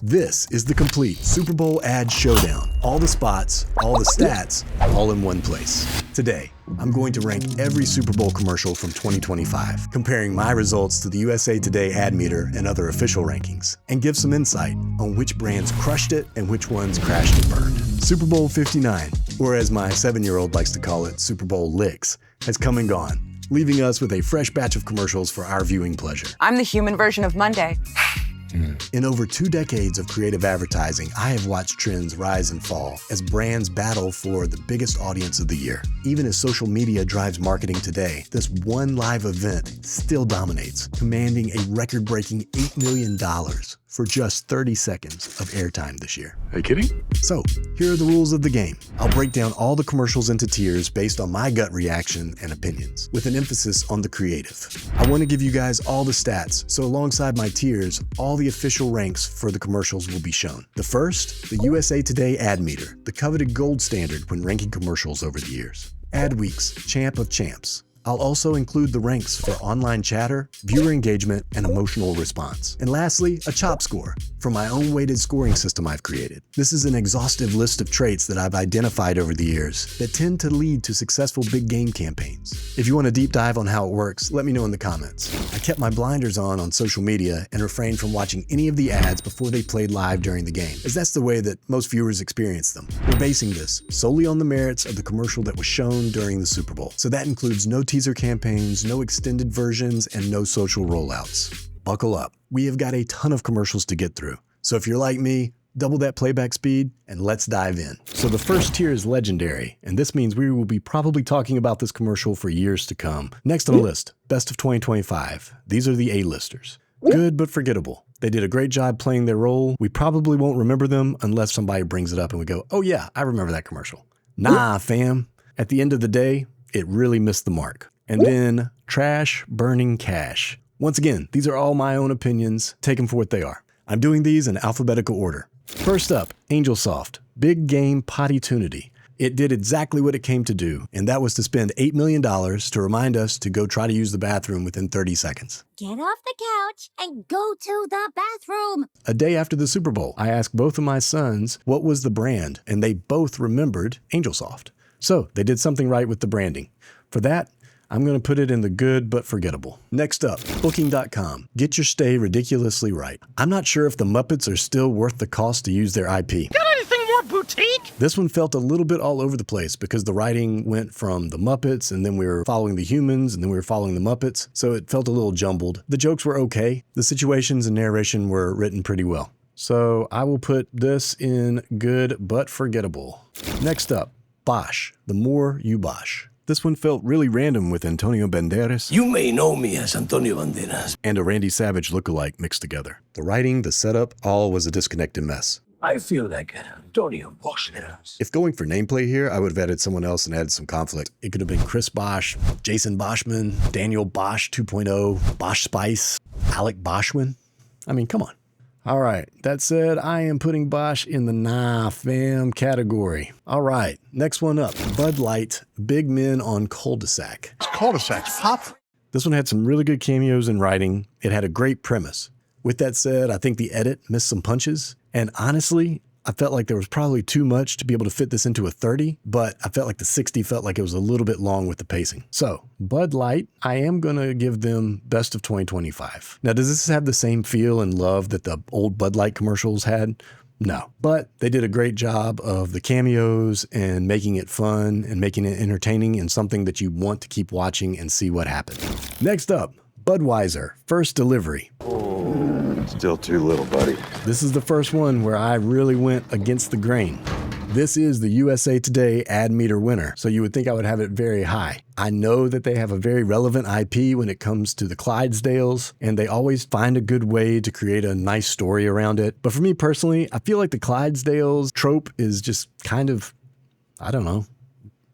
This is the complete Super Bowl ad showdown. All the spots, all the stats, all in one place. Today, I'm going to rank every Super Bowl commercial from 2025, comparing my results to the USA Today ad meter and other official rankings, and give some insight on which brands crushed it and which ones crashed and burned. Super Bowl 59, or as my 7-year-old likes to call it, Super Bowl licks, has come and gone, leaving us with a fresh batch of commercials for our viewing pleasure. I'm the human version of Monday. In over 2 decades of creative advertising, I have watched trends rise and fall as brands battle for the biggest audience of the year. Even as social media drives marketing today, this one live event still dominates, commanding a record-breaking $8 million for just 30 seconds of airtime this year. Are you kidding? So, here are the rules of the game. I'll break down all the commercials into tiers based on my gut reaction and opinions, with an emphasis on the creative. I want to give you guys all the stats, so alongside my tiers, all the official ranks for the commercials will be shown. The first, the USA Today ad meter, the coveted gold standard when ranking commercials over the years. Adweek's champ of champs. I'll also include the ranks for online chatter, viewer engagement, and emotional response. And lastly, a chop score from my own weighted scoring system I've created. This is an exhaustive list of traits that I've identified over the years that tend to lead to successful big game campaigns. If you want a deep dive on how it works, let me know in the comments. I kept my blinders on social media and refrained from watching any of the ads before they played live during the game, as that's the way that most viewers experience them. We're basing this solely on the merits of the commercial that was shown during the Super Bowl. So that includes no teaser campaigns, no extended versions, and no social rollouts. Buckle up. We have got a ton of commercials to get through. So if you're like me, double that playback speed and let's dive in. So the first tier is legendary, and this means we will be probably talking about this commercial for years to come. Next on the list, best of 2025. These are the A-listers. Good but forgettable. They did a great job playing their role. We probably won't remember them unless somebody brings it up and we go, oh yeah, I remember that commercial. Nah, fam. At the end of the day, it really missed the mark. And then trash burning cash. Once again, these are all my own opinions. Take them for what they are. I'm doing these in alphabetical order. First up, AngelSoft, big game Potty-tunity. It did exactly what it came to do, and that was to spend $8 million to remind us to go try to use the bathroom within 30 seconds. Get off the couch and go to the bathroom. A day after the Super Bowl, I asked both of my sons what was the brand, and they both remembered AngelSoft. So they did something right with the branding. For that, I'm going to put it in the good but forgettable. Next up, Booking.com. Get your stay ridiculously right. I'm not sure if the Muppets are still worth the cost to use their IP. Got anything more boutique? This one felt a little bit all over the place because the writing went from the Muppets and then we were following the humans and then we were following the Muppets, so it felt a little jumbled. The jokes were okay. The situations and narration were written pretty well. So I will put this in good but forgettable. Next up, Bosch. The more you Bosch. This one felt really random with Antonio Banderas. You may know me as Antonio Banderas. And a Randy Savage lookalike mixed together. The writing, the setup, all was a disconnected mess. I feel like Antonio Banderas. If going for nameplate here, I would have added someone else and added some conflict. It could have been Chris Bosch, Jason Boschman, Daniel Bosch 2.0, Bosch Spice, Alec Boschwin. I mean, come on. All right, that said, I am putting Bosch in the nah fam category. All right, next one up, Bud Light, Big Men on Cul-De-Sac. Cul-De-Sac's pop. This one had some really good cameos in writing. It had a great premise. With that said, I think the edit missed some punches. And honestly, I felt like there was probably too much to be able to fit this into a 30, but I felt like the 60 felt like it was a little bit long with the pacing. So, Bud Light, I am going to give them best of 2025. Now, does this have the same feel and love that the old Bud Light commercials had? No, but they did a great job of the cameos and making it fun and making it entertaining and something that you want to keep watching and see what happens. Next up, Budweiser, first delivery. Still too little, buddy. This is the first one where I really went against the grain. This is the USA Today ad meter winner, so you would think I would have it very high. I know that they have a very relevant IP when it comes to the Clydesdales, and they always find a good way to create a nice story around it. But for me personally, I feel like the Clydesdales trope is just kind of, I don't know,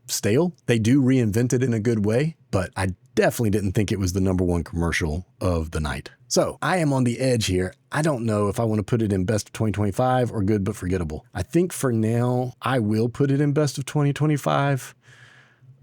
stale. They do reinvent it in a good way, but I definitely didn't think it was the #1 commercial of the night. So I am on the edge here. I don't know if I want to put it in best of 2025 or good but forgettable. I think for now, I will put it in best of 2025,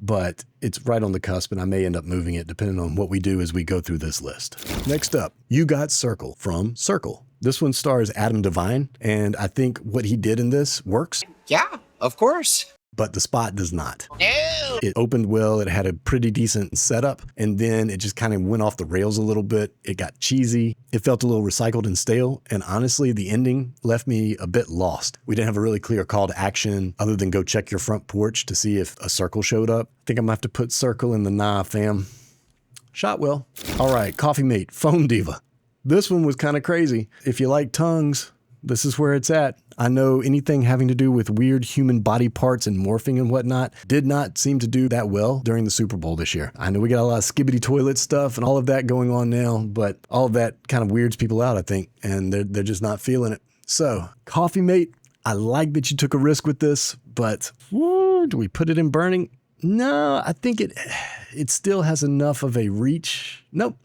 but it's right on the cusp and I may end up moving it depending on what we do as we go through this list. Next up, You Got Cirkul from Cirkul. This one stars Adam Devine, and I think what he did in this works. Yeah, of course. But the spot does not. No. It opened well, it had a pretty decent setup, and then it just kind of went off the rails a little bit. It got cheesy. It felt a little recycled and stale, and honestly, the ending left me a bit lost. We didn't have a really clear call to action other than go check your front porch to see if a circle showed up. I think I'm gonna have to put circle in the nah, fam. Shot well. All right, Coffee Mate, Phone Diva. This one was kind of crazy. If you like tongues, this is where it's at. I know anything having to do with weird human body parts and morphing and whatnot did not seem to do that well during the Super Bowl this year. I know we got a lot of skibbity toilet stuff and all of that going on now, but all of that kind of weirds people out, I think, and they're just not feeling it. So, Coffee Mate, I like that you took a risk with this, but do we put it in burning? No, I think it still has enough of a reach. Nope.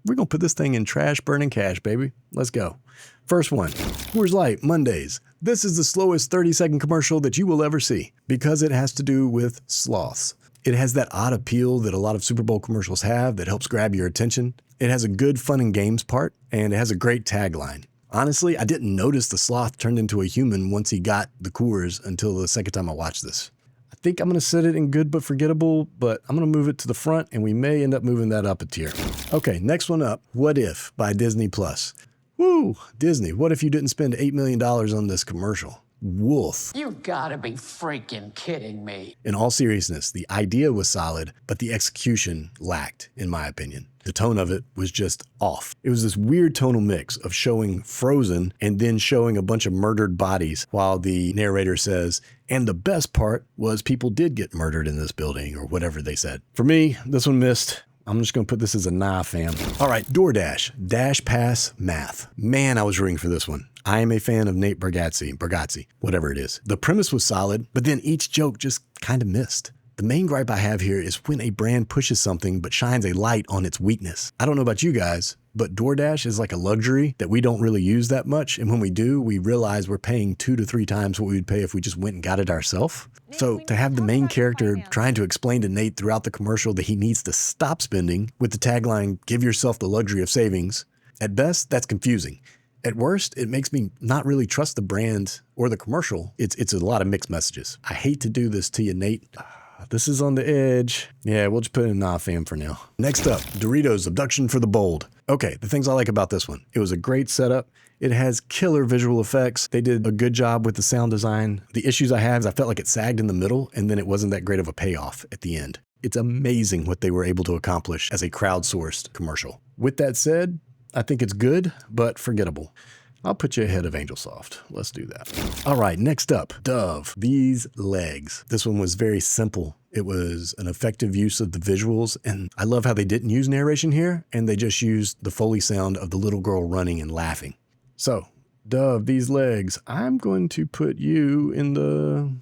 We're going to put this thing in trash, burning cash, baby. Let's go. First one, Coors Light, Mondays. This is the slowest 30-second commercial that you will ever see because it has to do with sloths. It has that odd appeal that a lot of Super Bowl commercials have that helps grab your attention. It has a good fun and games part, and it has a great tagline. Honestly, I didn't notice the sloth turned into a human once he got the Coors until the second time I watched this. I think I'm going to set it in good but forgettable, but I'm going to move it to the front, and we may end up moving that up a tier. Okay, next one up, What If by Disney+. Woo, Disney, what if you didn't spend $8 million on this commercial? Woof. You gotta be freaking kidding me. In all seriousness, the idea was solid, but the execution lacked, in my opinion. The tone of it was just off. It was this weird tonal mix of showing Frozen and then showing a bunch of murdered bodies while the narrator says, and the best part was people did get murdered in this building, or whatever they said. For me, this one missed. I'm just going to put this as a nah, fam. All right, DoorDash, DashPass Math. Man, I was rooting for this one. I am a fan of Nate Bargatze, whatever it is. The premise was solid, but then each joke just kind of missed. The main gripe I have here is when a brand pushes something but shines a light on its weakness. I don't know about you guys, but DoorDash is like a luxury that we don't really use that much. And when we do, we realize we're paying 2 to 3 times what we would pay if we just went and got it ourselves. So to have the main character trying to explain to Nate throughout the commercial that he needs to stop spending with the tagline, give yourself the luxury of savings, at best, that's confusing. At worst, it makes me not really trust the brand or the commercial. It's a lot of mixed messages. I hate to do this to you, Nate. This is on the edge. Yeah, we'll just put it in nah, fam for now. Next up, Doritos Abduction for the Bold. Okay, the things I like about this one. It was a great setup. It has killer visual effects. They did a good job with the sound design. The issues I have is I felt like it sagged in the middle and then it wasn't that great of a payoff at the end. It's amazing what they were able to accomplish as a crowdsourced commercial. With that said, I think it's good, but forgettable. I'll put you ahead of AngelSoft. Let's do that. All right, next up, Dove, These Legs. This one was very simple. It was an effective use of the visuals, and I love how they didn't use narration here, and they just used the Foley sound of the little girl running and laughing. So, Dove, These Legs, I'm going to put you in the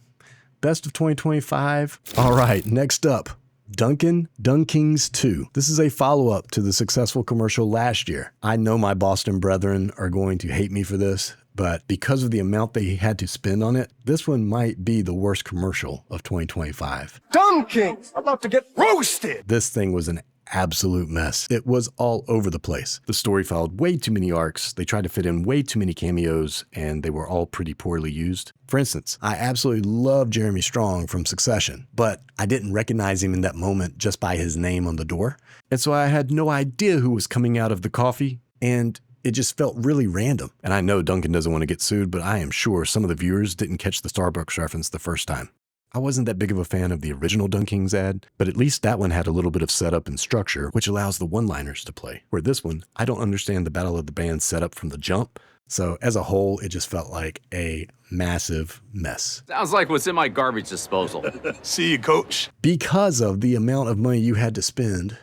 best of 2025. All right, next up, Dunkin, DunKings 2. This is a follow-up to the successful commercial last year. I know my Boston brethren are going to hate me for this, but because of the amount they had to spend on it, this one might be the worst commercial of 2025. DunKings, I'm about to get roasted. This thing was an absolute mess. It was all over the place. The story followed way too many arcs. They tried to fit in way too many cameos, and they were all pretty poorly used. For instance, I absolutely love Jeremy Strong from Succession, but I didn't recognize him in that moment just by his name on the door. And so I had no idea who was coming out of the coffee, and it just felt really random. And I know Dunkin doesn't want to get sued, but I am sure some of the viewers didn't catch the Starbucks reference the first time. I wasn't that big of a fan of the original DunKings ad, but at least that one had a little bit of setup and structure, which allows the one-liners to play. Where this one, I don't understand the Battle of the Bands setup from the jump. So as a whole, it just felt like a massive mess. Sounds like what's in my garbage disposal. See you, coach. Because of the amount of money you had to spend,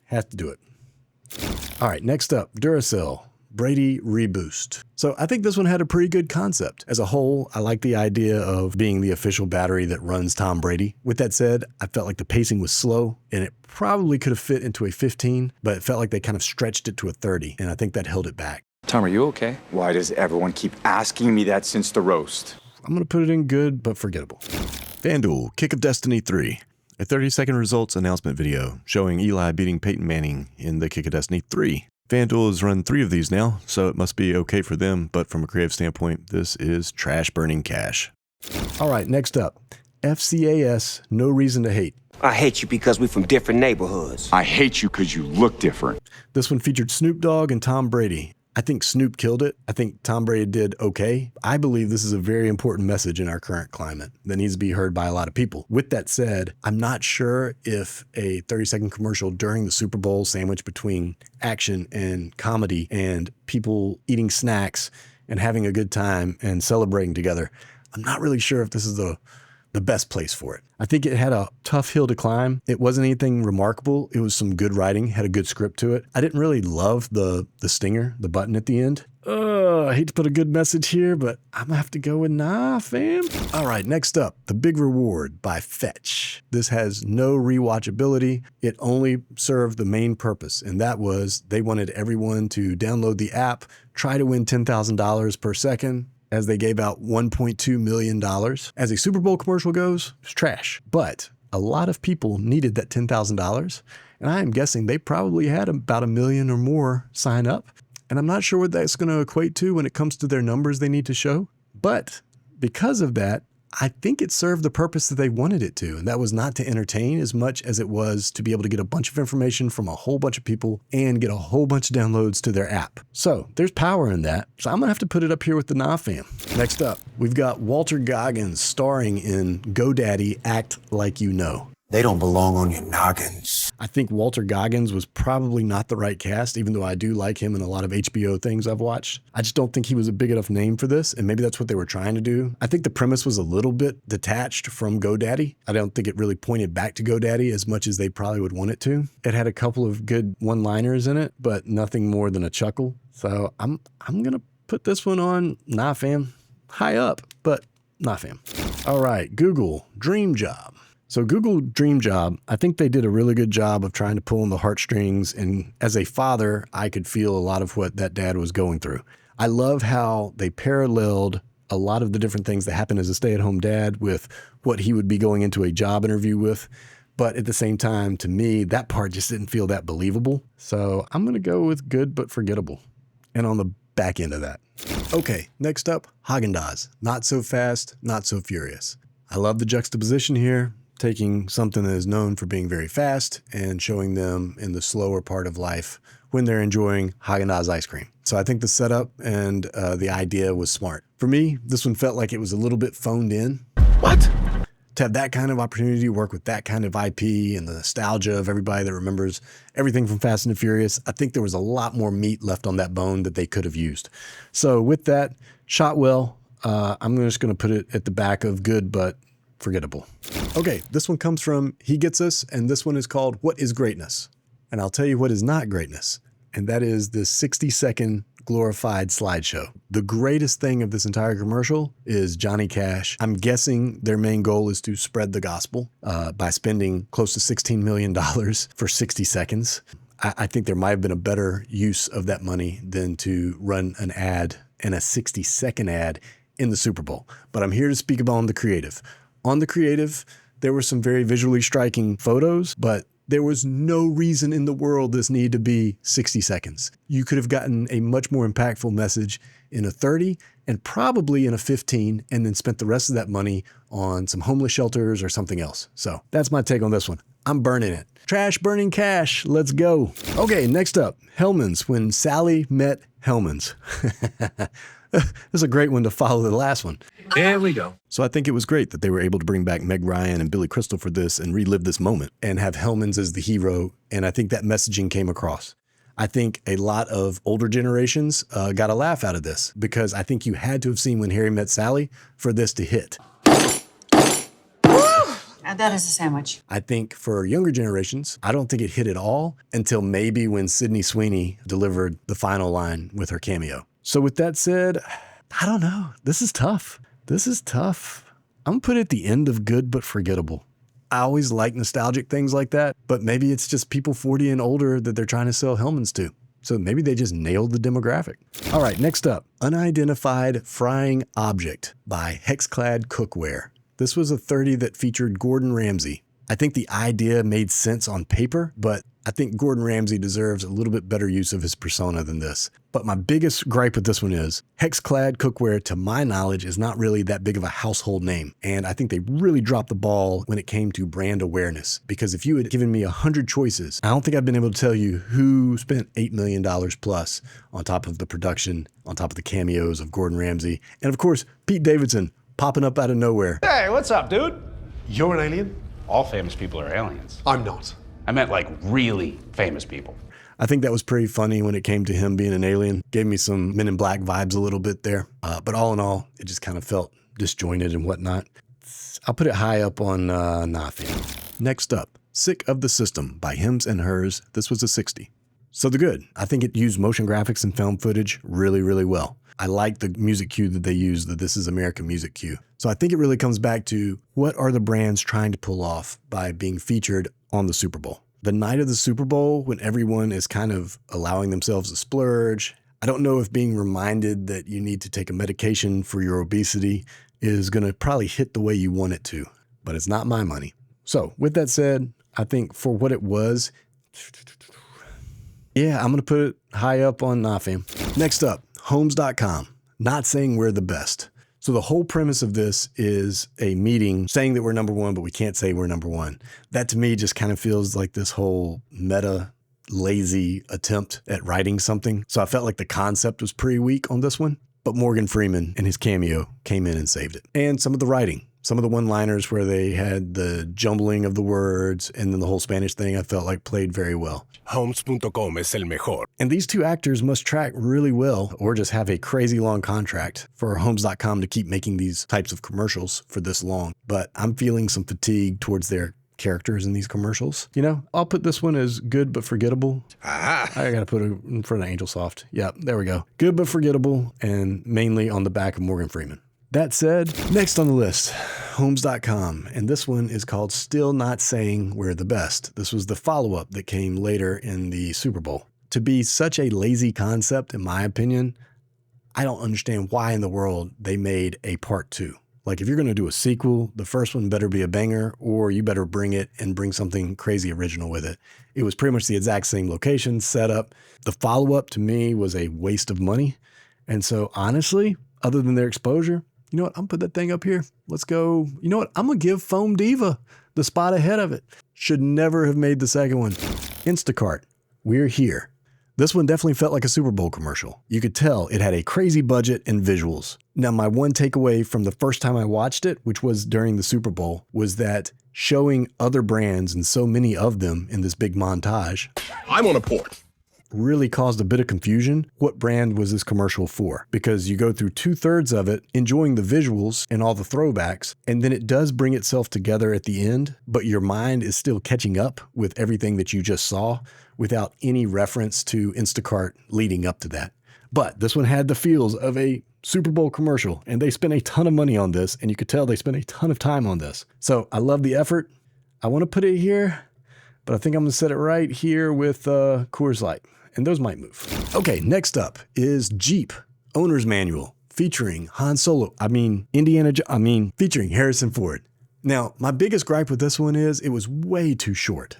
have to do it. All right, next up, Duracell. Brady Reboost. So I think this one had a pretty good concept. As a whole, I like the idea of being the official battery that runs Tom Brady. With that said, I felt like the pacing was slow and it probably could have fit into a 15, but it felt like they kind of stretched it to a 30, and I think that held it back. Tom, are you okay? Why does everyone keep asking me that since the roast? I'm going to put it in good but forgettable. FanDuel, Kick of Destiny 3. A 30-second results announcement video showing Eli beating Peyton Manning in the Kick of Destiny 3. FanDuel has run 3 of these now, so it must be okay for them, but from a creative standpoint, this is trash burning cash. All right, next up, FCAS, No Reason to Hate. I hate you because we're from different neighborhoods. I hate you because you look different. This one featured Snoop Dogg and Tom Brady. I think Snoop killed it. I think Tom Brady did okay. I believe this is a very important message in our current climate that needs to be heard by a lot of people. With that said, I'm not sure if a 30-second commercial during the Super Bowl sandwich between action and comedy and people eating snacks and having a good time and celebrating together, I'm not really sure if this is the best place for it. I think it had a tough hill to climb. It wasn't anything remarkable. It was some good writing, had a good script to it. I didn't really love the stinger, the button at the end. I hate to put a good message here, but I'm gonna have to go with nah, fam. All right, next up, The Big Reward by Fetch. This has no rewatchability. It only served the main purpose, and that was they wanted everyone to download the app, try to win $10,000 per second, as they gave out $1.2 million. As a Super Bowl commercial goes, it's trash. But a lot of people needed that $10,000, and I am guessing they probably had about 1 million or more sign up. And I'm not sure what that's going to equate to when it comes to their numbers they need to show. But because of that, I think it served the purpose that they wanted it to, and that was not to entertain as much as it was to be able to get a bunch of information from a whole bunch of people and get a whole bunch of downloads to their app. So there's power in that. So I'm gonna have to put it up here with the Nah fam. Next up, we've got Walter Goggins starring in GoDaddy Act Like You Know. They don't belong on your noggins. I think Walter Goggins was probably not the right cast, even though I do like him in a lot of HBO things I've watched. I just don't think he was a big enough name for this, and maybe that's what they were trying to do. I think the premise was a little bit detached from GoDaddy. I don't think it really pointed back to GoDaddy as much as they probably would want it to. It had a couple of good one-liners in it, but nothing more than a chuckle. So I'm gonna put this one on Nah fam. High up, but Nah fam. All right, Google Dream Job. So Google Dream Job, I think they did a really good job of trying to pull on the heartstrings. And as a father, I could feel a lot of what that dad was going through. I love how they paralleled a lot of the different things that happen as a stay-at-home dad with what he would be going into a job interview with. But at the same time, to me, that part just didn't feel that believable. So I'm going to go with good but forgettable. And on the back end of that. Okay, next up, Haagen-Dazs. Not so fast, not so furious. I love the juxtaposition here, taking something that is known for being very fast and showing them in the slower part of life when they're enjoying Haagen-Dazs ice cream. So I think the setup and the idea was smart. For me, this one felt like it was a little bit phoned in. What? To have that kind of opportunity to work with that kind of IP and the nostalgia of everybody that remembers everything from Fast and the Furious, I think there was a lot more meat left on that bone that they could have used. So with that, shot well. I'm just going to put it at the back of good but forgettable. Okay, this one comes from He Gets Us, and this one is called What is Greatness? And I'll tell you what is not greatness, and that is this 60-second glorified slideshow. The greatest thing of this entire commercial is Johnny Cash. I'm guessing their main goal is to spread the gospel by spending close to $16 million for 60 seconds. I think there might have been a better use of that money than to run an ad and a 60-second ad in the Super Bowl. But I'm here to speak about the creative. On the creative, there were some very visually striking photos, but there was no reason in the world this needed to be 60 seconds. You could have gotten a much more impactful message in a 30 and probably in a 15 and then spent the rest of that money on some homeless shelters or something else. So that's my take on this one. I'm burning it. Trash burning cash. Let's go. Okay, next up, Hellmann's When Sally Met Hellmann's. This is a great one to follow the last one. There we go. So I think it was great that they were able to bring back Meg Ryan and Billy Crystal for this and relive this moment and have Hellmann's as the hero. And I think that messaging came across. I think a lot of older generations got a laugh out of this because I think you had to have seen When Harry Met Sally for this to hit. Add that as a sandwich. I think for younger generations, I don't think it hit at all until maybe when Sydney Sweeney delivered the final line with her cameo. So with that said, I don't know. This is tough. This is tough. I'm gonna put it at the end of good but forgettable. I always like nostalgic things like that, but maybe it's just people 40 and older that they're trying to sell Hellmann's to. So maybe they just nailed the demographic. All right, next up, Unidentified Frying Object by HexClad Cookware. This was a 30 that featured Gordon Ramsay. I think the idea made sense on paper, but I think Gordon Ramsay deserves a little bit better use of his persona than this. But my biggest gripe with this one is HexClad Cookware, to my knowledge, is not really that big of a household name. And I think they really dropped the ball when it came to brand awareness. Because if you had given me 100 choices, I don't think I've been able to tell you who spent $8 million plus on top of the production, on top of the cameos of Gordon Ramsay. And of course, Pete Davidson popping up out of nowhere. Hey, what's up, dude? You're an alien? All famous people are aliens. I'm not. I meant like really famous people. I think that was pretty funny when it came to him being an alien. Gave me some Men in Black vibes a little bit there. But all in all, it just kind of felt disjointed and whatnot. I'll put it high up on nothing. Next up, Sick of the System by Hims and Hers. This was a 60. So the good. I think it used motion graphics and found footage really, really well. I like the music cue that they use, the This Is America music cue. So I think it really comes back to what are the brands trying to pull off by being featured on the Super Bowl. The night of the Super Bowl, when everyone is kind of allowing themselves to splurge, I don't know if being reminded that you need to take a medication for your obesity is going to probably hit the way you want it to, but it's not my money. So with that said, I think for what it was, yeah, I'm going to put it high up on nah, fam. Next up, Homes.com, not saying we're the best. So the whole premise of this is a meeting saying that we're number one, but we can't say we're number one. That to me just kind of feels like this whole meta, lazy attempt at writing something. So I felt like the concept was pretty weak on this one, but Morgan Freeman and his cameo came in and saved it. And some of the writing, some of the one-liners where they had the jumbling of the words and then the whole Spanish thing, I felt like played very well. Homes.com es el mejor. And these two actors must track really well or just have a crazy long contract for Homes.com to keep making these types of commercials for this long. But I'm feeling some fatigue towards their characters in these commercials. You know, I'll put this one as good but forgettable. I gotta put it in front of Angel Soft. Yep, there we go. Good but forgettable, and mainly on the back of Morgan Freeman. That said, next on the list, Homes.com, and this one is called Still Not Saying We're the Best. This was the follow-up that came later in the Super Bowl. To be such a lazy concept, in my opinion, I don't understand why in the world they made a part 2. Like, if you're going to do a sequel, the first one better be a banger, or you better bring it and bring something crazy original with it. It was pretty much the exact same location, setup. The follow-up to me was a waste of money. And so honestly, other than their exposure, you know what? I'm gonna put that thing up here. Let's go. You know what? I'm gonna give Foam Diva the spot ahead of it. Should never have made the second one. Instacart, we're here. This one definitely felt like a Super Bowl commercial. You could tell it had a crazy budget and visuals. Now, my one takeaway from the first time I watched it, which was during the Super Bowl, was that showing other brands and so many of them in this big montage, I'm on a port. really caused a bit of confusion. What brand was this commercial for? Because you go through 2/3 of it enjoying the visuals and all the throwbacks, and then it does bring itself together at the end, but your mind is still catching up with everything that you just saw without any reference to Instacart leading up to that. But this one had the feels of a Super Bowl commercial, and they spent a ton of money on this, and you could tell they spent a ton of time on this. So I love the effort. I want to put it here, but I think I'm going to set it right here with Coors Light, and those might move. Okay, next up is Jeep Owner's Manual featuring featuring Harrison Ford. Now, my biggest gripe with this one is it was way too short.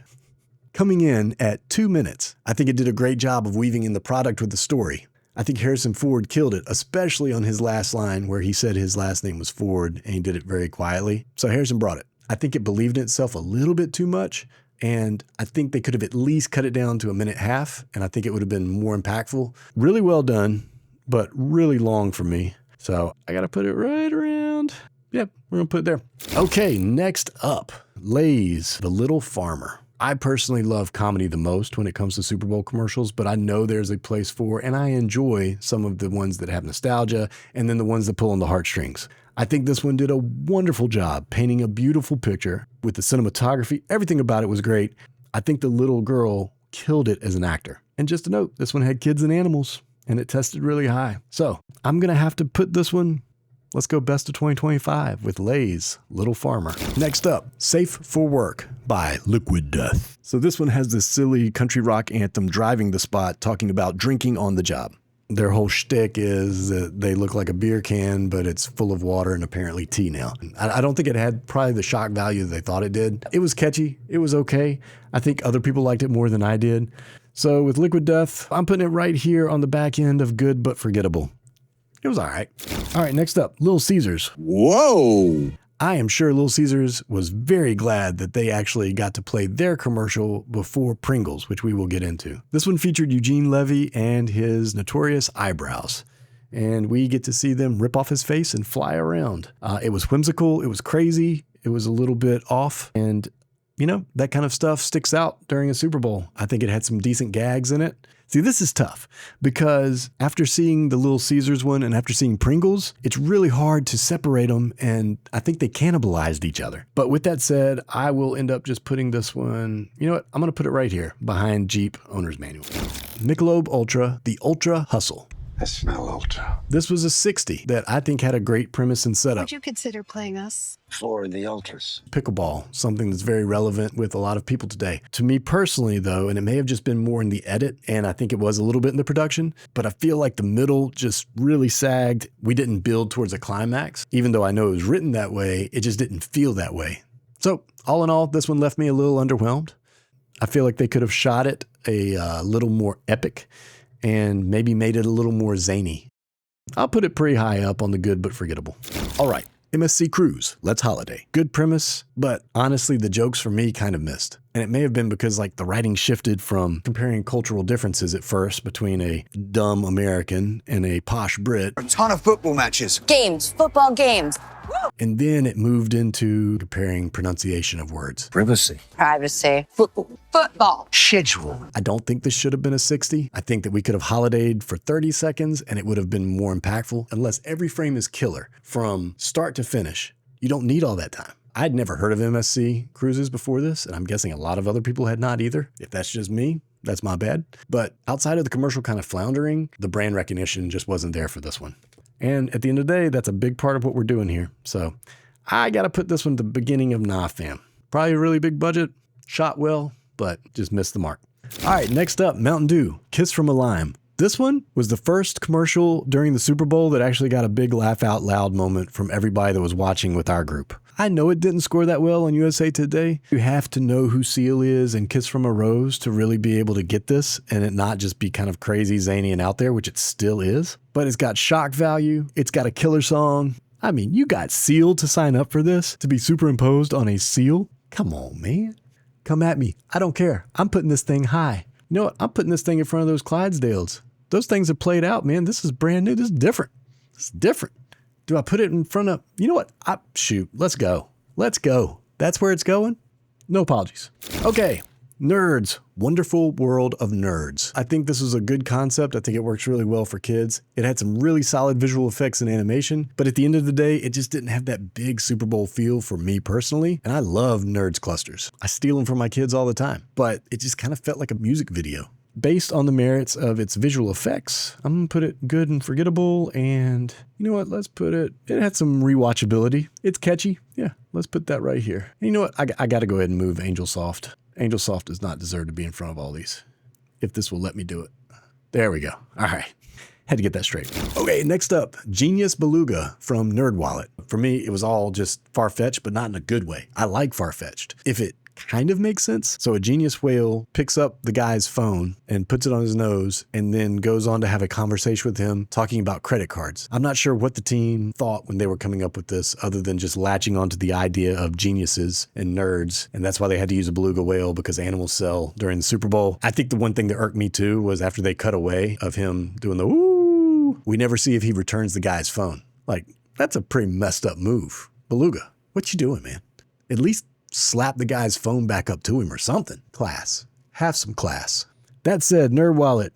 Coming in at 2 minutes, I think it did a great job of weaving in the product with the story. I think Harrison Ford killed it, especially on his last line where he said his last name was Ford and he did it very quietly. So Harrison brought it. I think it believed in itself a little bit too much, and I think they could have at least cut it down to 1.5 minutes, and I think it would have been more impactful. Really well done, but really long for me. So I got to put it right around. Yep, we're going to put it there. Okay, next up, Lay's The Little Farmer. I personally love comedy the most when it comes to Super Bowl commercials, but I know there's a place for, and I enjoy some of the ones that have nostalgia and then the ones that pull on the heartstrings. I think this one did a wonderful job painting a beautiful picture with the cinematography. Everything about it was great. I think the little girl killed it as an actor. And just a note, this one had kids and animals, and it tested really high. So I'm going to have to put this one, let's go best of 2025 with Lay's Little Farmer. Next up, Safe for Work by Liquid Death. So this one has this silly country rock anthem driving the spot talking about drinking on the job. Their whole shtick is that they look like a beer can, but it's full of water and apparently tea now. I don't think it had probably the shock value that they thought it did. It was catchy. It was okay. I think other people liked it more than I did. So with Liquid Death, I'm putting it right here on the back end of good but forgettable. It was all right. All right, next up, Little Caesars. Whoa! I am sure Little Caesars was very glad that they actually got to play their commercial before Pringles, which we will get into. This one featured Eugene Levy and his notorious eyebrows. And we get to see them rip off his face and fly around. It was whimsical. It was crazy. It was a little bit off. And, you know, that kind of stuff sticks out during a Super Bowl. I think it had some decent gags in it. See, this is tough because after seeing the Little Caesars one and after seeing Pringles, it's really hard to separate them, and I think they cannibalized each other. But with that said, I will end up just putting this one, you know what, I'm going to put it right here behind Jeep Owner's Manual. Michelob Ultra, the Ultra Hustle. I smell ultra. This was a 60 that I think had a great premise and setup. Would you consider playing us? For the ultras. Pickleball, something that's very relevant with a lot of people today. To me personally though, and it may have just been more in the edit, and I think it was a little bit in the production, but I feel like the middle just really sagged. We didn't build towards a climax. Even though I know it was written that way, it just didn't feel that way. So all in all, this one left me a little underwhelmed. I feel like they could have shot it a little more epic and maybe made it a little more zany. I'll put it pretty high up on the good but forgettable. All right, MSC Cruise, Let's Holiday. Good premise, but honestly, the jokes for me kind of missed. And it may have been because like the writing shifted from comparing cultural differences at first between a dumb American and a posh Brit. A ton of football matches. Games, football games. And then it moved into comparing pronunciation of words. Privacy. Privacy. Football. Football. Schedule. I don't think this should have been a 60. I think that we could have holidayed for 30 seconds and it would have been more impactful unless every frame is killer from start to finish. You don't need all that time. I'd never heard of MSC Cruises before this, and I'm guessing a lot of other people had not either. If that's just me, that's my bad. But outside of the commercial kind of floundering, the brand recognition just wasn't there for this one. And at the end of the day, that's a big part of what we're doing here. So I got to put this one at the beginning of Nah Fam. Probably a really big budget, shot well, but just missed the mark. All right, next up, Mountain Dew, Kiss from a Lime. This one was the first commercial during the Super Bowl that actually got a big laugh out loud moment from everybody that was watching with our group. I know it didn't score that well on USA Today. You have to know who Seal is and Kiss from a Rose to really be able to get this and it not just be kind of crazy, zany, and out there, which it still is. But it's got shock value. It's got a killer song. I mean, you got Seal to sign up for this, to be superimposed on a seal? Come on, man. Come at me. I don't care. I'm putting this thing high. You know what? I'm putting this thing in front of those Clydesdales. Those things have played out, man. This is brand new. This is different. It's different. Do I put it in front of, you know what? Shoot, let's go. Let's go. That's where it's going? No apologies. Okay, Nerds, Wonderful World of Nerds. I think this is a good concept. I think it works really well for kids. It had some really solid visual effects and animation, but at the end of the day, it just didn't have that big Super Bowl feel for me personally. And I love Nerds clusters. I steal them from my kids all the time, but it just kind of felt like a music video. Based on the merits of its visual effects, I'm gonna put it good and forgettable, and you know what, let's put it had some rewatchability. It's catchy. Yeah, let's put that right here. And you know what, I gotta go ahead and move Angel Soft. Angel Soft does not deserve to be in front of all these, if this will let me do it. There we go. All right. Had to get that straight. Okay, next up, Genius Beluga from NerdWallet. For me, it was all just far-fetched, but not in a good way. I like far-fetched. If it kind of makes sense. So a genius whale picks up the guy's phone and puts it on his nose and then goes on to have a conversation with him talking about credit cards. I'm not sure what the team thought when they were coming up with this other than just latching onto the idea of geniuses and nerds. And that's why they had to use a beluga whale because animals sell during the Super Bowl. I think the one thing that irked me too was after they cut away of him doing the ooh, we never see if he returns the guy's phone. Like, that's a pretty messed up move. Beluga, what you doing, man? At least slap the guy's phone back up to him or something. Class. Have some class. That said, NerdWallet,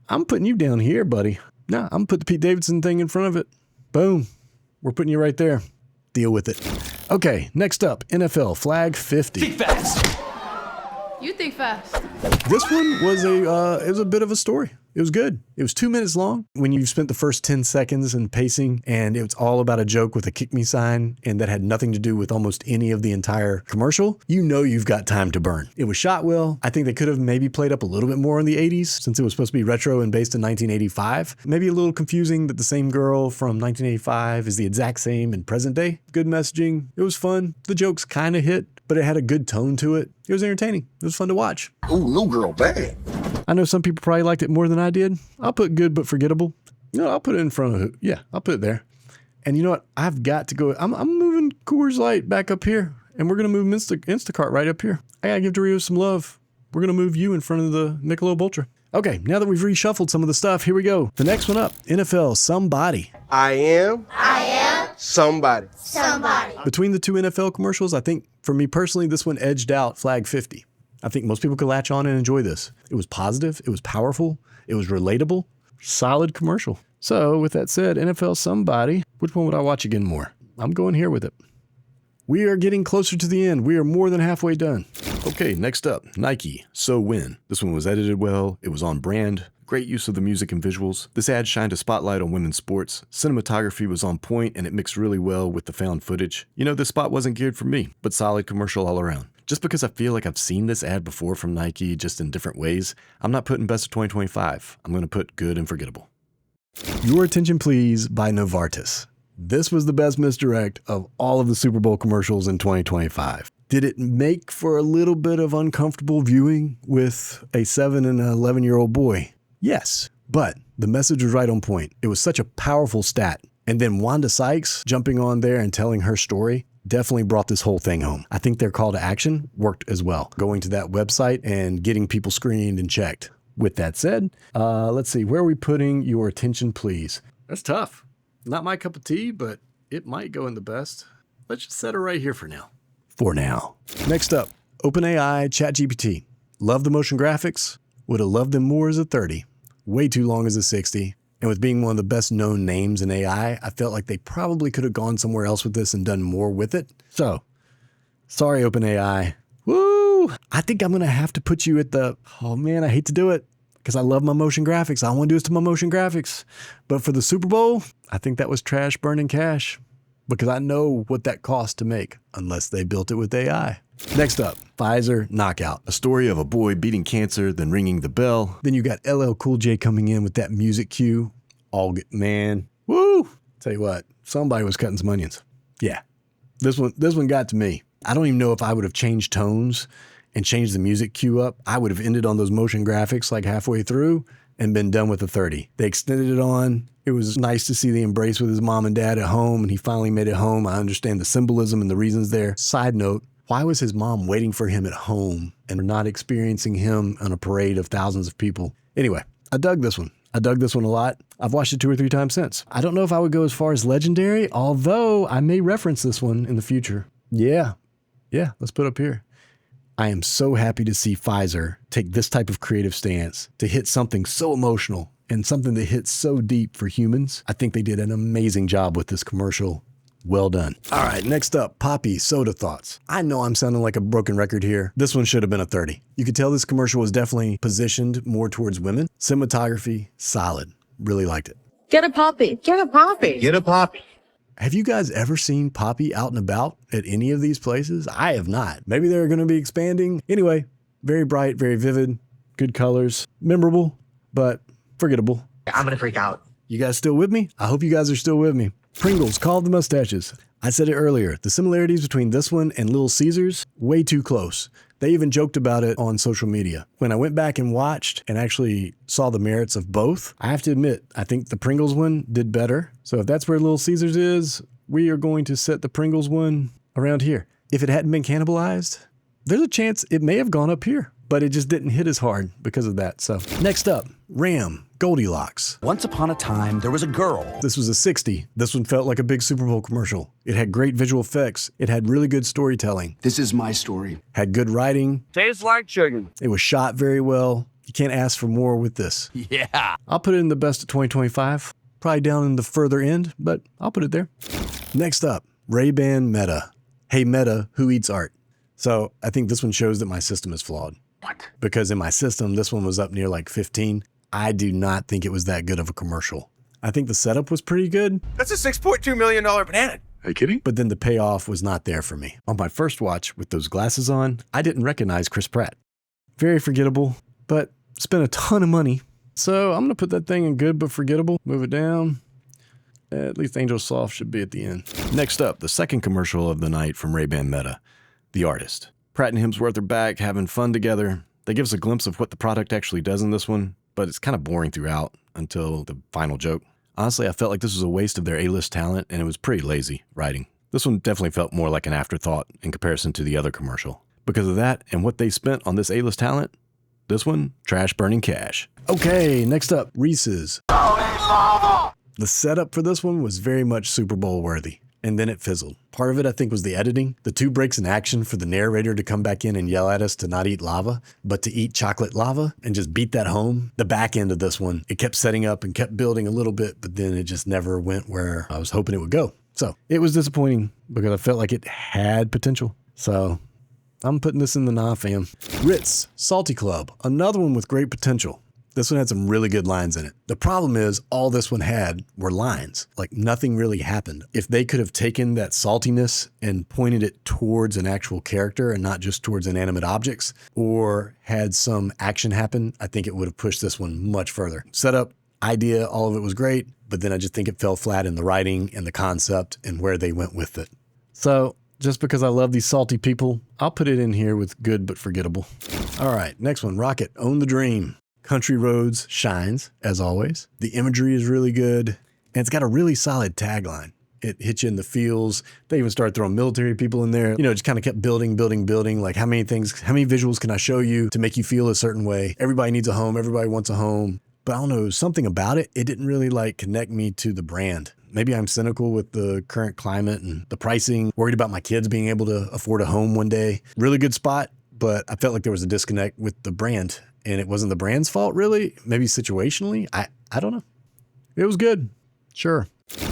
I'm putting you down here, buddy. Nah, I'm gonna put the Pete Davidson thing in front of it. Boom. We're putting you right there. Deal with it. Okay, next up, NFL Flag 50. Think fast. You think fast. This one was it was a bit of a story. It was good. It was 2 minutes long. When you've spent the first 10 seconds in pacing and it was all about a joke with a kick me sign and that had nothing to do with almost any of the entire commercial, you know you've got time to burn. It was shot well. I think they could have maybe played up a little bit more in the 80s since it was supposed to be retro and based in 1985. Maybe a little confusing that the same girl from 1985 is the exact same in present day. Good messaging. It was fun. The jokes kind of hit, but it had a good tone to it. It was entertaining. It was fun to watch. Ooh, new girl, bad. I know some people probably liked it more than I did. I'll put good but forgettable. No, I'll put it in front of it. Yeah, I'll put it there. And you know what? I've got to go. I'm moving Coors Light back up here, and we're going to move Instacart right up here. I got to give Doritos some love. We're going to move you in front of the Michelob Ultra. Okay, now that we've reshuffled some of the stuff, here we go. The next one up, NFL Somebody. I am somebody. Between the two NFL commercials, I think for me personally, this one edged out Flag 50. I think most people could latch on and enjoy this. It was positive, it was powerful, it was relatable, solid commercial. So with that said, NFL Somebody, which one would I watch again more? I'm going here with it. We are getting closer to the end. We are more than halfway done. Okay, next up, Nike, So Win. This one was edited well, it was on brand, great use of the music and visuals. This ad shined a spotlight on women's sports. Cinematography was on point and it mixed really well with the found footage. You know, this spot wasn't geared for me, but solid commercial all around. Just because I feel like I've seen this ad before from Nike just in different ways, I'm not putting best of 2025. I'm going to put good and forgettable. Your Attention Please by Novartis. This was the best misdirect of all of the Super Bowl commercials in 2025. Did it make for a little bit of uncomfortable viewing with a 7 and an 11-year-old boy? Yes, but the message was right on point. It was such a powerful stat. And then Wanda Sykes jumping on there and telling her story definitely brought this whole thing home. I think their call to action worked as well. Going to that website and getting people screened and checked. With that said, let's see, where are we putting Your Attention Please? That's tough. Not my cup of tea, but it might go in the best. Let's just set her right here for now. For now. Next up, OpenAI ChatGPT. Love the motion graphics. Would have loved them more as a 30. Way too long as a 60. And with being one of the best known names in AI, I felt like they probably could have gone somewhere else with this and done more with it. So, sorry OpenAI. Woo! I think I'm going to have to put you at the, oh man, I hate to do it because I love my motion graphics. I want to do this to my motion graphics. But for the Super Bowl, I think that was trash burning cash because I know what that cost to make unless they built it with AI. Next up, Pfizer Knockout. A story of a boy beating cancer, then ringing the bell. Then you got LL Cool J coming in with that music cue. All good, man. Woo! Tell you what, somebody was cutting some onions. Yeah, this one got to me. I don't even know if I would have changed tones and changed the music cue up. I would have ended on those motion graphics like halfway through and been done with a 30. They extended it on. It was nice to see the embrace with his mom and dad at home, and he finally made it home. I understand the symbolism and the reasons there. Side note, why was his mom waiting for him at home and not experiencing him on a parade of thousands of people? Anyway, I dug this one. I dug this one a lot. I've watched it 2 or 3 times since. I don't know if I would go as far as legendary, although I may reference this one in the future. Yeah, let's put it up here. I am so happy to see Pfizer take this type of creative stance to hit something so emotional and something that hits so deep for humans. I think they did an amazing job with this commercial. Well done. All right, next up, Poppy Soda Thoughts. I know I'm sounding like a broken record here. This one should have been a 30. You could tell this commercial was definitely positioned more towards women. Cinematography, solid. Really liked it. Get a Poppy. Get a Poppy. Get a Poppy. Have you guys ever seen Poppy out and about at any of these places? I have not. Maybe they're going to be expanding. Anyway, very bright, very vivid, good colors, memorable, but forgettable. I'm gonna freak out. You guys still with me? I hope you guys are still with me. Pringles, Call of the Mustaches. I said it earlier, the similarities between this one and Little Caesars, way too close. They even joked about it on social media. When I went back and watched and actually saw the merits of both, I have to admit, I think the Pringles one did better. So if that's where Little Caesars is, we are going to set the Pringles one around here. If it hadn't been cannibalized, there's a chance it may have gone up here, but it just didn't hit as hard because of that. So next up, Ram, Goldilocks. Once upon a time, there was a girl. This was a 60. This one felt like a big Super Bowl commercial. It had great visual effects. It had really good storytelling. This is my story. Had good writing. Tastes like chicken. It was shot very well. You can't ask for more with this. Yeah. I'll put it in the best of 2025. Probably down in the further end, but I'll put it there. Next up, Ray-Ban Meta. Hey Meta, who eats art? So I think this one shows that my system is flawed. What? Because in my system, this one was up near like 15. I do not think it was that good of a commercial. I think the setup was pretty good. That's a $6.2 million banana. Are you kidding? But then the payoff was not there for me. On my first watch with those glasses on, I didn't recognize Chris Pratt. Very forgettable, but spent a ton of money. So I'm going to put that thing in good but forgettable. Move it down. At least Angel Soft should be at the end. Next up, the second commercial of the night from Ray-Ban Meta, The Artist. Pratt and Hemsworth are back having fun together. They give us a glimpse of what the product actually does in this one, but it's kind of boring throughout until the final joke. Honestly, I felt like this was a waste of their A-list talent, and it was pretty lazy writing. This one definitely felt more like an afterthought in comparison to the other commercial. Because of that and what they spent on this A-list talent, this one, trash burning cash. Okay, next up, Reese's. The setup for this one was very much Super Bowl worthy, and then it fizzled. Part of it, I think, was the editing. The 2 breaks in action for the narrator to come back in and yell at us to not eat lava, but to eat chocolate lava and just beat that home. The back end of this one, it kept setting up and kept building a little bit, but then it just never went where I was hoping it would go. So it was disappointing because I felt like it had potential. So I'm putting this in the nah fam. Ritz Salty Club, another one with great potential. This one had some really good lines in it. The problem is all this one had were lines. Like nothing really happened. If they could have taken that saltiness and pointed it towards an actual character and not just towards inanimate objects, or had some action happen, I think it would have pushed this one much further. Setup, idea, all of it was great, but then I just think it fell flat in the writing and the concept and where they went with it. So just because I love these salty people, I'll put it in here with good but forgettable. All right, next one, Rocket, Own the Dream. Country Roads shines, as always. The imagery is really good, and it's got a really solid tagline. It hits you in the feels. They even started throwing military people in there. You know, just kind of kept building. Like how many visuals can I show you to make you feel a certain way? Everybody needs a home. Everybody wants a home. But I don't know, something about it, it didn't really like connect me to the brand. Maybe I'm cynical with the current climate and the pricing, worried about my kids being able to afford a home one day. Really good spot, but I felt like there was a disconnect with the brand. And it wasn't the brand's fault, really. Maybe situationally. I don't know. It was good. Sure.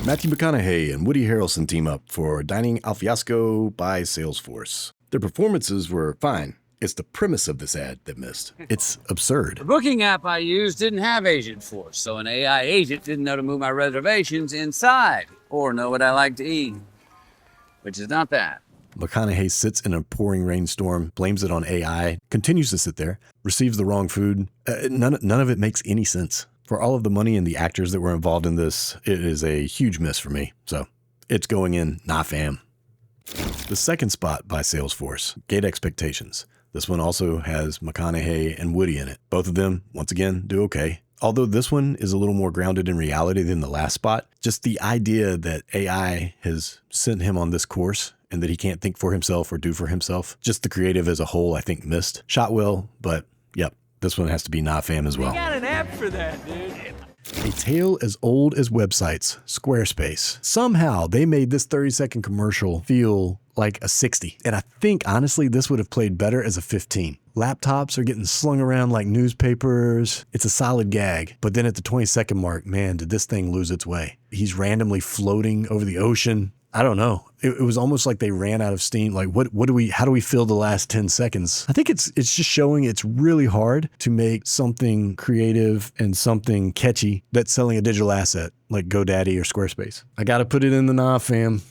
Matthew McConaughey and Woody Harrelson team up for Dining Al Fiasco by Salesforce. Their performances were fine. It's the premise of this ad that missed. It's absurd. The booking app I used didn't have Agent Force, so an AI agent didn't know to move my reservations inside or know what I like to eat, which is not that. McConaughey sits in a pouring rainstorm, blames it on AI, continues to sit there, receives the wrong food. None of it makes any sense. For all of the money and the actors that were involved in this, it is a huge miss for me. So it's going in, nah fam. The second spot by Salesforce, Gate Expectations. This one also has McConaughey and Woody in it. Both of them, once again, do okay. Although this one is a little more grounded in reality than the last spot, just the idea that AI has sent him on this course and that he can't think for himself or do for himself. Just the creative as a whole, I think, missed. Shot well, but yep, this one has to be nah fam as well. You got an app for that, dude. A tale as old as websites, Squarespace. Somehow they made this 30-second commercial feel like a 60. And I think, honestly, this would have played better as a 15. Laptops are getting slung around like newspapers. It's a solid gag. But then at the 20-second mark, man, did this thing lose its way. He's randomly floating over the ocean. I don't know. It was almost like they ran out of steam. Like, how do we fill the last 10 seconds? I think it's just showing it's really hard to make something creative and something catchy that's selling a digital asset like GoDaddy or Squarespace. I got to put it in the nah fam.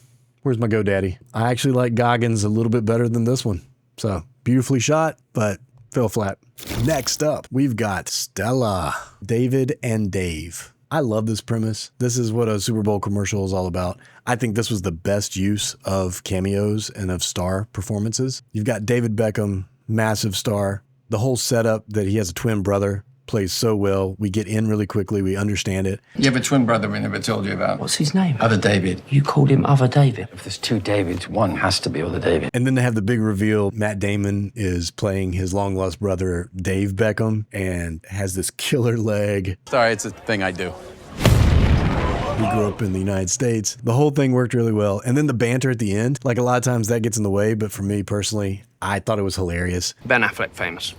Where's my GoDaddy? I actually like Goggins a little bit better than this one. So beautifully shot, but fell flat. Next up, we've got Stella, David and Dave. I love this premise. This is what a Super Bowl commercial is all about. I think this was the best use of cameos and of star performances. You've got David Beckham, massive star. The whole setup that he has a twin brother plays so well. We get in really quickly. We understand it. You have a twin brother we never told you about. What's his name? Other David. You called him Other David. If there's 2 Davids, one has to be Other David. And then they have the big reveal. Matt Damon is playing his long-lost brother, Dave Beckham, and has this killer leg. Sorry, it's a thing I do. He grew up in the United States. The whole thing worked really well. And then the banter at the end, like a lot of times that gets in the way, but for me personally, I thought it was hilarious. Ben Affleck famous.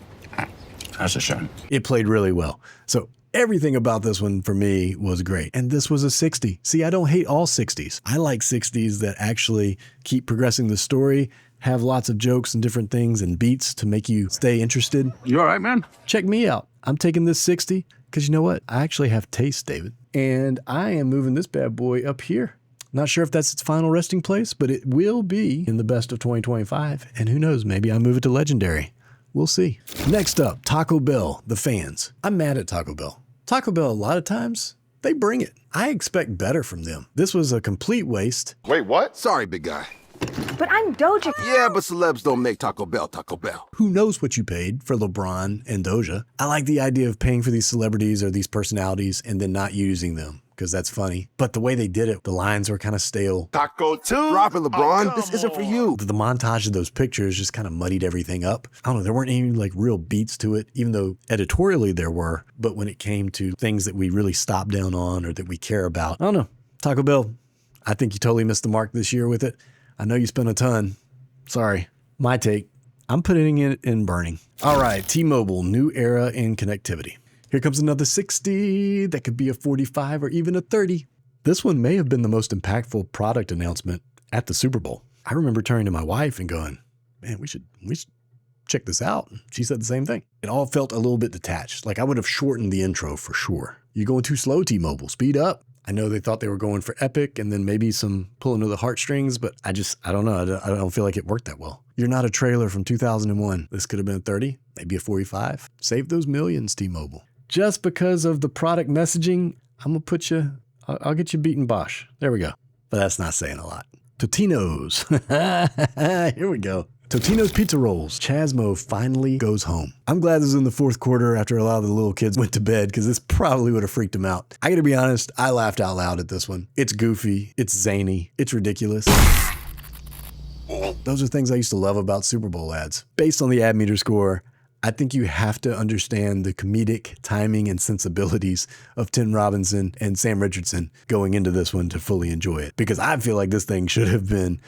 That's a shame. It played really well. So everything about this one for me was great. And this was a 60. See, I don't hate all 60s. I like 60s that actually keep progressing the story, have lots of jokes and different things and beats to make you stay interested. You all right, man? Check me out. I'm taking this 60 because you know what? I actually have taste, David. And I am moving this bad boy up here. Not sure if that's its final resting place, but it will be in the best of 2025. And who knows, maybe I move it to legendary. We'll see. Next up, Taco Bell, the fans. I'm mad at Taco Bell. Taco Bell, a lot of times, they bring it. I expect better from them. This was a complete waste. Wait, what? Sorry, big guy. But I'm Doja. Yeah, but celebs don't make Taco Bell Taco Bell. Who knows what you paid for LeBron and Doja? I like the idea of paying for these celebrities or these personalities and then not using them, because that's funny. But the way they did it, the lines were kind of stale. Taco 2? Drop it, LeBron. This isn't for you. The montage of those pictures just kind of muddied everything up. I don't know, there weren't any like real beats to it, even though editorially there were. But when it came to things that we really stop down on or that we care about, I don't know. Taco Bell, I think you totally missed the mark this year with it. I know you spent a ton. Sorry. My take, I'm putting it in burning. All right, T-Mobile, new era in connectivity. Here comes another 60 that could be a 45 or even a 30. This one may have been the most impactful product announcement at the Super Bowl. I remember turning to my wife and going, man, we should check this out. She said the same thing. It all felt a little bit detached. Like I would have shortened the intro for sure. You're going too slow, T-Mobile. Speed up. I know they thought they were going for epic and then maybe some pulling of the heartstrings, but I don't know. I don't feel like it worked that well. You're not a trailer from 2001. This could have been a 30, maybe a 45. Save those millions, T-Mobile. Just because of the product messaging, I'm going to put you, I'll get you beating Bosch. There we go. But that's not saying a lot. Totino's. Here we go. Totino's Pizza Rolls. Chasmo finally goes home. I'm glad this is in the fourth quarter after a lot of the little kids went to bed because this probably would have freaked them out. I gotta be honest, I laughed out loud at this one. It's goofy, it's zany, it's ridiculous. Those are things I used to love about Super Bowl ads. Based on the ad meter score, I think you have to understand the comedic timing and sensibilities of Tim Robinson and Sam Richardson going into this one to fully enjoy it. Because I feel like this thing should have been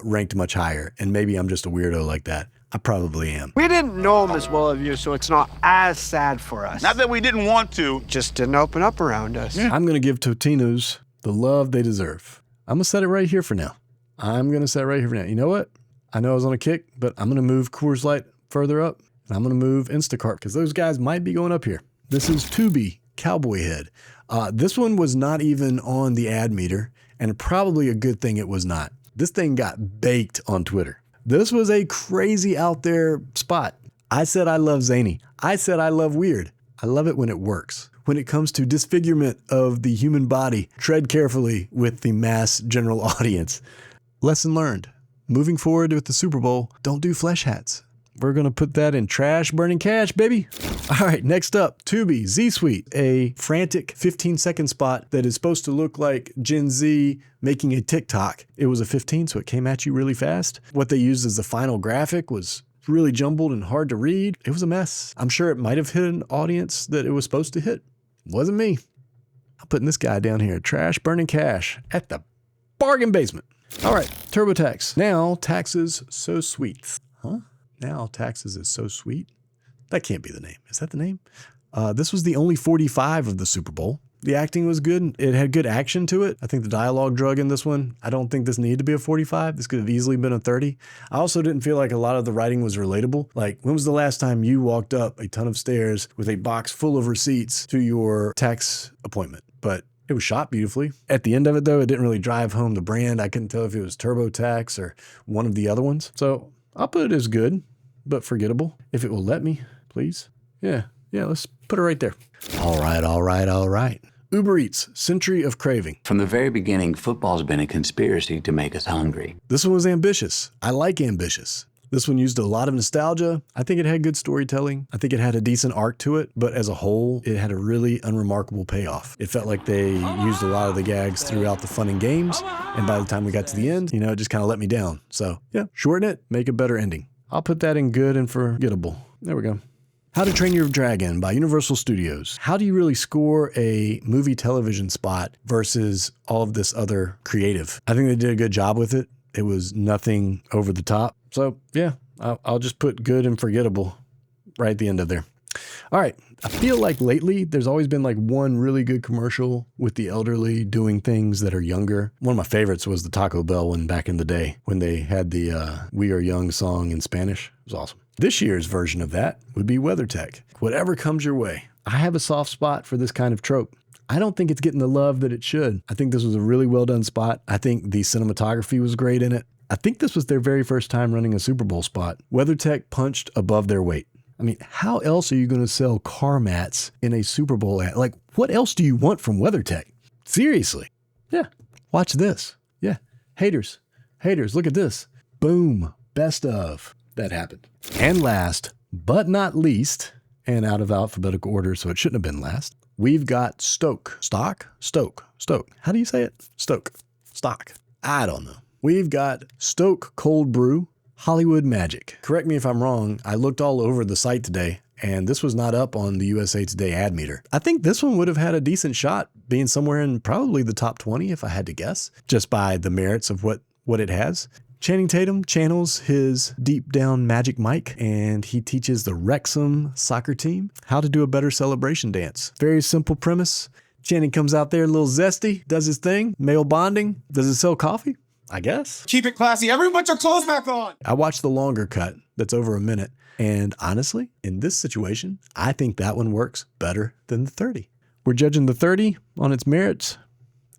ranked much higher. And maybe I'm just a weirdo like that. I probably am. We didn't know him as well as you, so it's not as sad for us. Not that we didn't want to. Just didn't open up around us. Yeah. I'm going to give Totino's the love they deserve. I'm going to set it right here for now. You know what? I know I was on a kick, but I'm going to move Coors Light further up. And I'm going to move Instacart because those guys might be going up here. This is Tubi Cowboy Head. This one was not even on the ad meter, and probably a good thing it was not. This thing got baked on Twitter. This was a crazy out there spot. I said I love zany. I said I love weird. I love it when it works. When it comes to disfigurement of the human body, tread carefully with the mass general audience. Lesson learned. Moving forward with the Super Bowl, don't do flesh hats. We're going to put that in trash, burning cash, baby. All right, next up, Tubi Z Suite, a frantic 15-second spot that is supposed to look like Gen Z making a TikTok. It was a 15, so it came at you really fast. What they used as the final graphic was really jumbled and hard to read. It was a mess. I'm sure it might have hit an audience that it was supposed to hit. Wasn't me. I'm putting this guy down here, trash, burning cash, at the bargain basement. All right, TurboTax. Now taxes so sweet. Huh? Now taxes is so sweet. That can't be the name. Is that the name? This was the only 45 of the Super Bowl. The acting was good. It had good action to it. I think the dialogue drug in this one. I don't think this needed to be a 45. This could have easily been a 30. I also didn't feel like a lot of the writing was relatable. Like, when was the last time you walked up a ton of stairs with a box full of receipts to your tax appointment? But it was shot beautifully. At the end of it, though, it didn't really drive home the brand. I couldn't tell if it was TurboTax or one of the other ones. So I'll put it as good, but forgettable. If it will let me, please. Yeah, let's put it right there. All right. Uber Eats, Century of Craving. From the very beginning, football's been a conspiracy to make us hungry. This one was ambitious. I like ambitious. This one used a lot of nostalgia. I think it had good storytelling. I think it had a decent arc to it, but as a whole, it had a really unremarkable payoff. It felt like they used a lot of the gags throughout the fun and games, and by the time we got to the end, it just kind of let me down. So yeah, shorten it, make a better ending. I'll put that in good and forgettable. There we go. How to Train Your Dragon by Universal Studios. How do you really score a movie television spot versus all of this other creative? I think they did a good job with it. It was nothing over the top. So yeah, I'll just put good and forgettable right at the end of there. All right. I feel like lately there's always been like one really good commercial with the elderly doing things that are younger. One of my favorites was the Taco Bell one back in the day when they had the We Are Young song in Spanish. It was awesome. This year's version of that would be WeatherTech. Whatever comes your way. I have a soft spot for this kind of trope. I don't think it's getting the love that it should. I think this was a really well done spot. I think the cinematography was great in it. I think this was their very first time running a Super Bowl spot. WeatherTech punched above their weight. I mean, how else are you going to sell car mats in a Super Bowl ad? Like, what else do you want from WeatherTech? Seriously. Yeah. Watch this. Yeah. Haters, look at this. Boom. Best of. That happened. And last, but not least, and out of alphabetical order, so it shouldn't have been last, we've got Stoke. Stock? Stoke. How do you say it? Stoke. Stock. I don't know. We've got Stoke Cold Brew Hollywood Magic. Correct me if I'm wrong. I looked all over the site today, and this was not up on the USA Today ad meter. I think this one would have had a decent shot being somewhere in probably the top 20 if I had to guess, just by the merits of what it has. Channing Tatum channels his deep down magic mic, and he teaches the Wrexham soccer team how to do a better celebration dance. Very simple premise. Channing comes out there a little zesty, does his thing, male bonding. Does it sell coffee? I guess. Keep it classy. Everyone put your clothes back on. I watched the longer cut that's over a minute. And honestly, in this situation, I think that one works better than the 30. We're judging the 30 on its merits.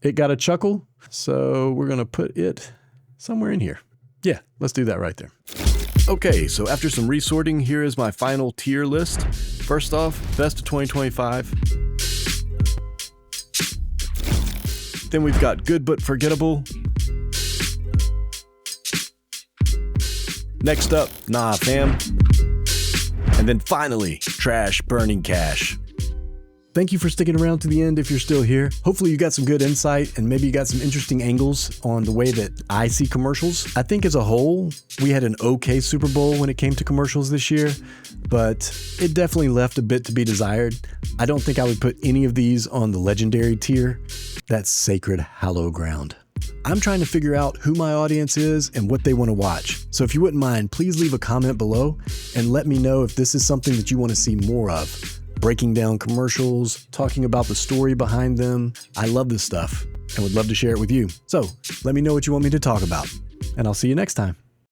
It got a chuckle, so we're going to put it somewhere in here. Yeah, let's do that right there. Okay, so after some resorting, here is my final tier list. First off, best of 2025. Then we've got good but forgettable. Next up, nah fam. And then finally, trash burning cash. Thank you for sticking around to the end if you're still here. Hopefully you got some good insight and maybe you got some interesting angles on the way that I see commercials. I think as a whole, we had an okay Super Bowl when it came to commercials this year, but it definitely left a bit to be desired. I don't think I would put any of these on the legendary tier. That's sacred hallow ground. I'm trying to figure out who my audience is and what they want to watch. So if you wouldn't mind, please leave a comment below and let me know if this is something that you want to see more of. Breaking down commercials, talking about the story behind them. I love this stuff and would love to share it with you. So let me know what you want me to talk about, and I'll see you next time.